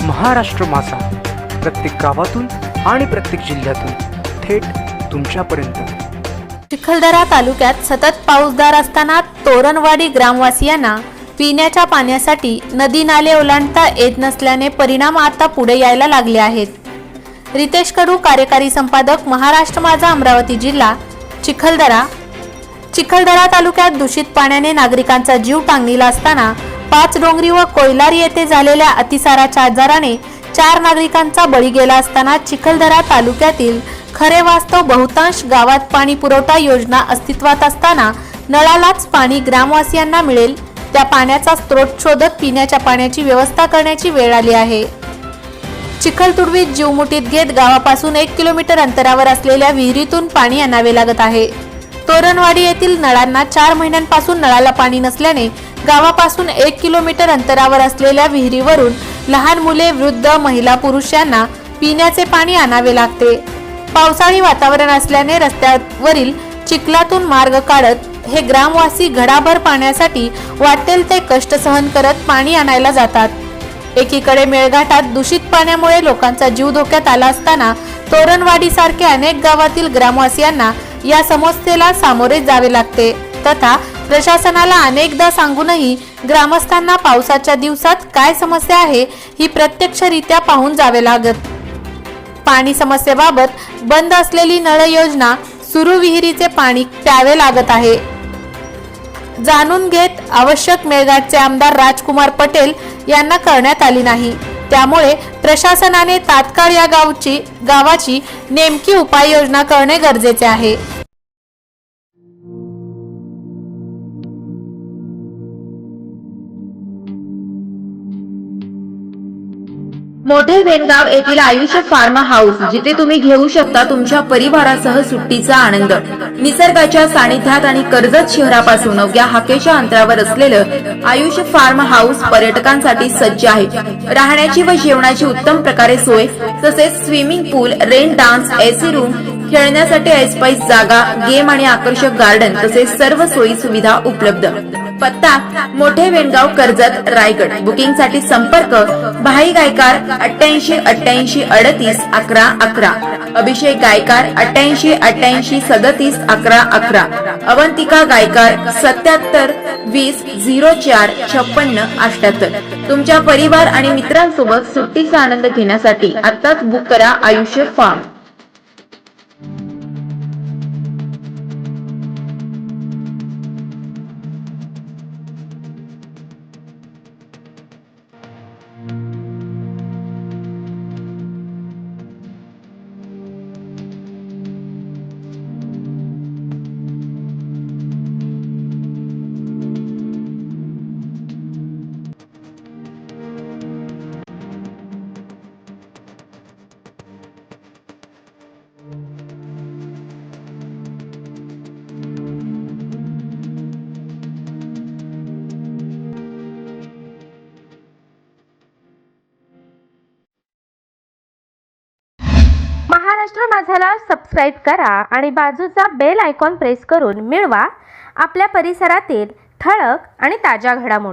महाराष्ट्र माझा, प्रत्येक गावातून आणि प्रत्येक जिल्ह्यातून थेट तुमच्यापर्यंत। चिखलदरा तालुक्यात सतत पाऊसदार असताना तोरणवाडी ग्रामवासियांना पिण्याच्या पाण्यासाठी नदी नाले ओलांडता येत नसल्याने परिणाम आता पुढे यायला लागले आहेत। रितेश कडू, कार्यकारी संपादक, महाराष्ट्र माझा, अमरावती जिल्हा। चिखलदरा तालुक्यात दूषित पाण्याने नागरिकांचा जीव टांगणीला असताना पाचडोंगरी व कोयलारी येथे झालेल्या अतिसाराच्या आजाराने 4 नागरिकांचा बळी गेला असताना चिखलदरा तालुक्यातील खरे वास्तव बहुतांश गावात पाणी पुरवठा योजना अस्तित्वात असताना नळालाच पाणी ग्रामवासियांना मिळेल त्या पाण्याचा स्रोत शोधत पिण्याच्या पाण्याची व्यवस्था करण्याची वेळ आली आहे। चिखलतुडवीत जीव मुठीत घेत गावापासून 1 किलोमीटर अंतरावर असलेल्या विहिरीतून पाणी आणावे लागत आहे। तोरणवाडी येथील नळांना 4 महिन्यांपासून नळाला पाणी नसल्याने गावापासून 1 किलोमीटर अंतरावर असलेल्या विहिरीवरून लहान मुले, वृद्ध, महिला, पुरुष यांना पिण्याचे पाणी आणावे लागते। पावसाळी वातावरण असल्याने रस्त्यावरील चिखलातून मार्ग काढत हे ग्रामवासी घडाभर पाण्यासाठी वाटेल ते कष्ट सहन करत पाणी आणायला जातात। एकीकडे मेळघाटात दूषित पाण्यामुळे लोकांचा जीव धोक्यात आला असताना तोरणवाडी सारख्या अनेक गावातील ग्रामवासियांना या समस्येला सामोरे जावे लागते। तथा प्रशासनाला अनेकदा सांगूनही ग्रामस्थांना पावसाच्या दिवसात काय समस्या आहे ही प्रत्यक्षरित्या पाहून जावे लागत। पाणी समस्येबाबत बंद असलेली नळ योजना सुरू विहिरीचे पाणी प्यावे लागत आहे। जाणून घेत आवश्यक मेळघाटचे आमदार राजकुमार पटेल यांना करण्यात आली नाही। त्यामुळे प्रशासनाने तात्काळ या गावाची नेमकी उपाययोजना करणे गरजेचे आहे। मोठे वेणगाव येथील आयुष्य फार्म हाऊस, जिथे तुम्ही घेऊ शकता तुमच्या परिवारासह सुट्टीचा आनंद। निसर्गाच्या सानिध्यात आणि कर्जत शहरापासून अवघ्या हाकेच्या अंतरावर असलेलं आयुष्य फार्म हाऊस पर्यटकांसाठी सज्ज आहे। राहण्याची व जेवणाची उत्तम प्रकारे सोय, तसेच स्विमिंग पूल, रेन डान्स, एसी रूम, खेळण्यासाठी ऐसपैस जागा, गेम आणि आकर्षक गार्डन तसेच सर्व सोयी सुविधा उपलब्ध। पत्ता: मोठे वेणगाव, कर्जत, रायगड। बुकिंग साठी संपर्क: भाई गायकार 88 88 38 11 11, अभिषेक गायकार 88 88 37 11 11, अवंतिका गायकार 77 20 04 56 78। तुमच्या परिवार आणि मित्रांसोबत सुट्टीचा आनंद घेण्यासाठी आताच बुक करा आयुष्य फार्म। महाराष्ट्र माझाला सबस्क्राईब करा आणि बाजूचा बेल आयकॉन प्रेस करून मिळवा आपल्या परिसरातील ठळक आणि ताज्या घडामोडी।